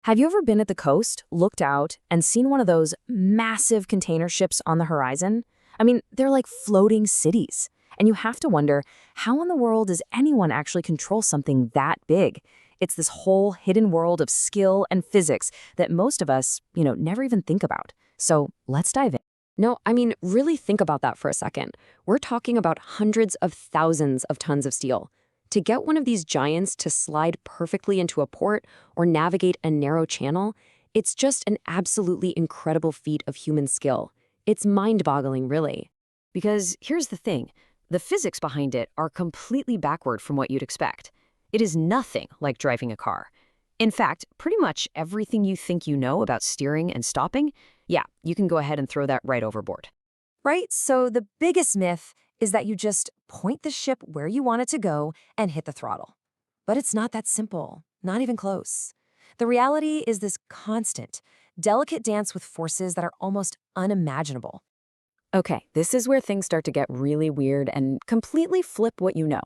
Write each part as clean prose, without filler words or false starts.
Have you ever been at the coast, looked out, and seen one of those massive container ships on the horizon? I mean, they're like floating cities. And you have to wonder, how in the world does anyone actually control something that big? It's this whole hidden world of skill and physics that most of us, never even think about. So let's dive in. No, I mean, really think about that for a second. We're talking about hundreds of thousands of tons of steel. To get one of these giants to slide perfectly into a port or navigate a narrow channel, it's just an absolutely incredible feat of human skill. It's mind-boggling, really. Because here's the thing, the physics behind it are completely backward from what you'd expect. It is nothing like driving a car. In fact, pretty much everything you think you know about steering and stopping, yeah, you can go ahead and throw that right overboard. Right? So the biggest myth is that you just point the ship where you want it to go and hit the throttle. But it's not that simple, not even close. The reality is this constant, delicate dance with forces that are almost unimaginable. Okay, this is where things start to get really weird and completely flip what you know.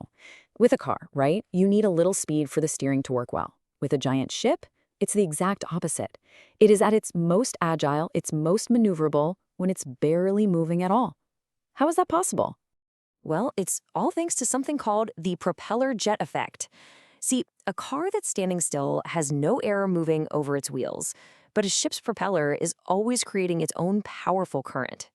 With a car, right, you need a little speed for the steering to work well. With a giant ship, it's the exact opposite. It is at its most agile, its most maneuverable, when it's barely moving at all. How is that possible? Well, it's all thanks to something called the propeller jet effect. See, a car that's standing still has no air moving over its wheels, but a ship's propeller is always creating its own powerful current.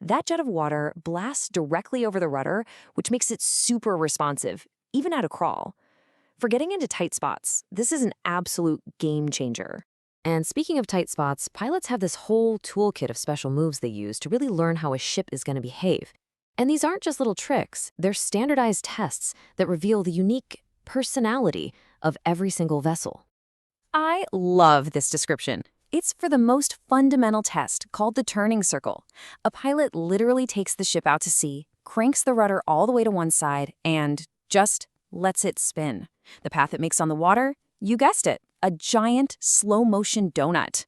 That jet of water blasts directly over the rudder, which makes it super responsive, even at a crawl. For getting into tight spots, this is an absolute game changer. And speaking of tight spots, pilots have this whole toolkit of special moves they use to really learn how a ship is going to behave. And these aren't just little tricks, they're standardized tests that reveal the unique personality of every single vessel. I love this description. It's for the most fundamental test called the turning circle. A pilot literally takes the ship out to sea, cranks the rudder all the way to one side, and just lets it spin. The path it makes on the water, you guessed it, a giant slow-motion donut.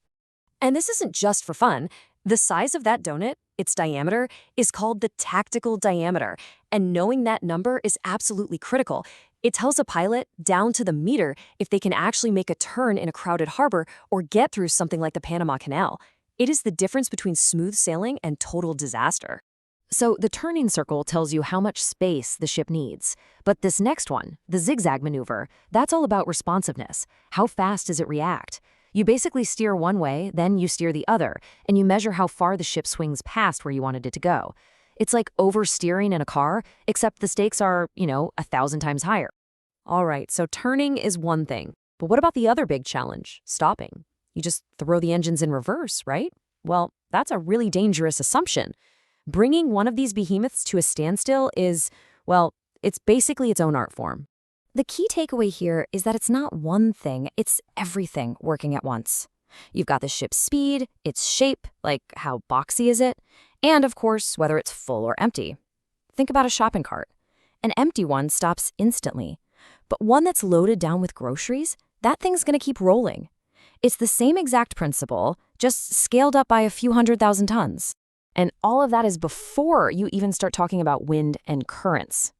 And this isn't just for fun. The size of that donut, its diameter, is called the tactical diameter, and knowing that number is absolutely critical. It tells a pilot, down to the meter, if they can actually make a turn in a crowded harbor or get through something like the Panama Canal. It is the difference between smooth sailing and total disaster. So the turning circle tells you how much space the ship needs. But this next one, the zigzag maneuver, that's all about responsiveness. How fast does it react? You basically steer one way, then you steer the other, and you measure how far the ship swings past where you wanted it to go. It's like oversteering in a car, except the stakes are, 1,000 times higher. All right, so turning is one thing. But what about the other big challenge, stopping? You just throw the engines in reverse, right? Well, that's a really dangerous assumption. Bringing one of these behemoths to a standstill is, well, it's basically its own art form. The key takeaway here is that it's not one thing, it's everything working at once. You've got the ship's speed, its shape, like how boxy is it, and of course, whether it's full or empty. Think about a shopping cart. An empty one stops instantly, but one that's loaded down with groceries, that thing's gonna keep rolling. It's the same exact principle, just scaled up by a few 100,000 tons. And all of that is before you even start talking about wind and currents.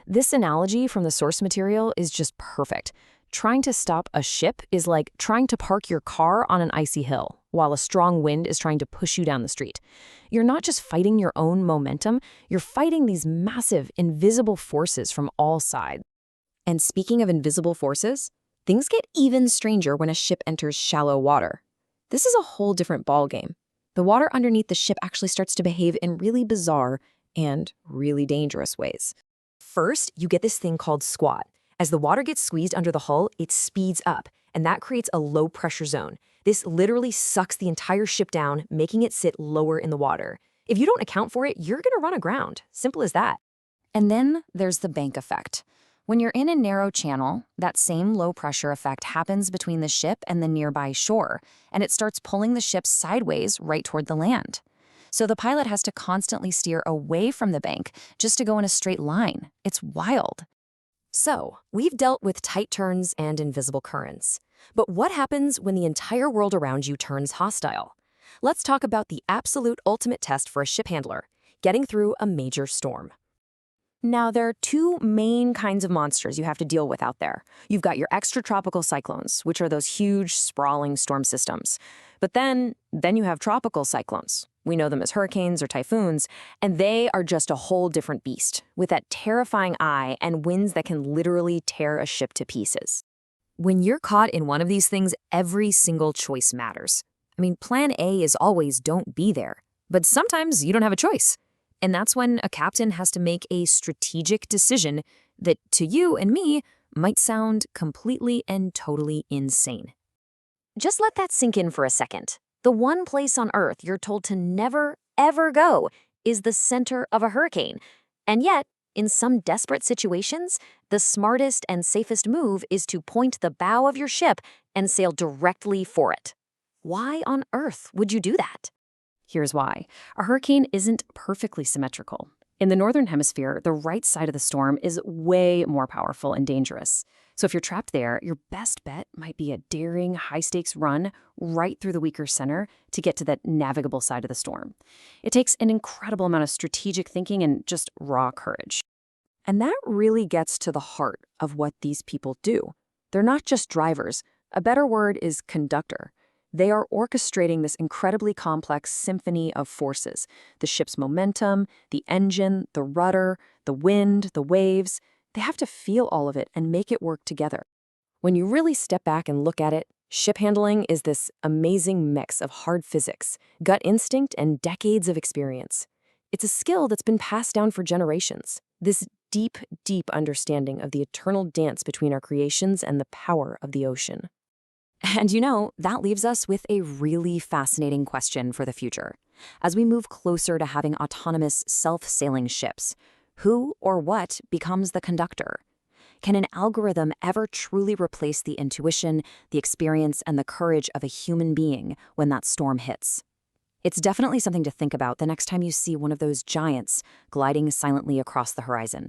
This analogy from the source material is just perfect. Trying to stop a ship is like trying to park your car on an icy hill, while a strong wind is trying to push you down the street. You're not just fighting your own momentum, you're fighting these massive, invisible forces from all sides. And speaking of invisible forces, things get even stranger when a ship enters shallow water. This is a whole different ballgame. The water underneath the ship actually starts to behave in really bizarre and really dangerous ways. First, you get this thing called squat. As the water gets squeezed under the hull, it speeds up, and that creates a low-pressure zone. This literally sucks the entire ship down, making it sit lower in the water. If you don't account for it, you're going to run aground. Simple as that. And then there's the bank effect. When you're in a narrow channel, that same low-pressure effect happens between the ship and the nearby shore, and it starts pulling the ship sideways right toward the land. So the pilot has to constantly steer away from the bank just to go in a straight line. It's wild. So, we've dealt with tight turns and invisible currents. But what happens when the entire world around you turns hostile? Let's talk about the absolute ultimate test for a ship handler, getting through a major storm. Now, there are two main kinds of monsters you have to deal with out there. You've got your extratropical cyclones, which are those huge, sprawling storm systems. But then you have tropical cyclones. We know them as hurricanes or typhoons, and they are just a whole different beast, with that terrifying eye and winds that can literally tear a ship to pieces. When you're caught in one of these things, every single choice matters. I mean, plan A is always don't be there, but sometimes you don't have a choice. And that's when a captain has to make a strategic decision that, to you and me, might sound completely and totally insane. Just let that sink in for a second. The one place on Earth you're told to never, ever go is the center of a hurricane. And yet, in some desperate situations, the smartest and safest move is to point the bow of your ship and sail directly for it. Why on earth would you do that? Here's why. A hurricane isn't perfectly symmetrical. In the northern hemisphere, the right side of the storm is way more powerful and dangerous. So if you're trapped there, your best bet might be a daring, high-stakes run right through the weaker center to get to that navigable side of the storm. It takes an incredible amount of strategic thinking and just raw courage. And that really gets to the heart of what these people do. They're not just drivers. A better word is conductor. They are orchestrating this incredibly complex symphony of forces. The ship's momentum, the engine, the rudder, the wind, the waves. They have to feel all of it and make it work together. When you really step back and look at it, ship handling is this amazing mix of hard physics, gut instinct, and decades of experience. It's a skill that's been passed down for generations. This deep, deep understanding of the eternal dance between our creations and the power of the ocean. And that leaves us with a really fascinating question for the future. As we move closer to having autonomous, self-sailing ships, who or what becomes the conductor? Can an algorithm ever truly replace the intuition, the experience, and the courage of a human being when that storm hits? It's definitely something to think about the next time you see one of those giants gliding silently across the horizon.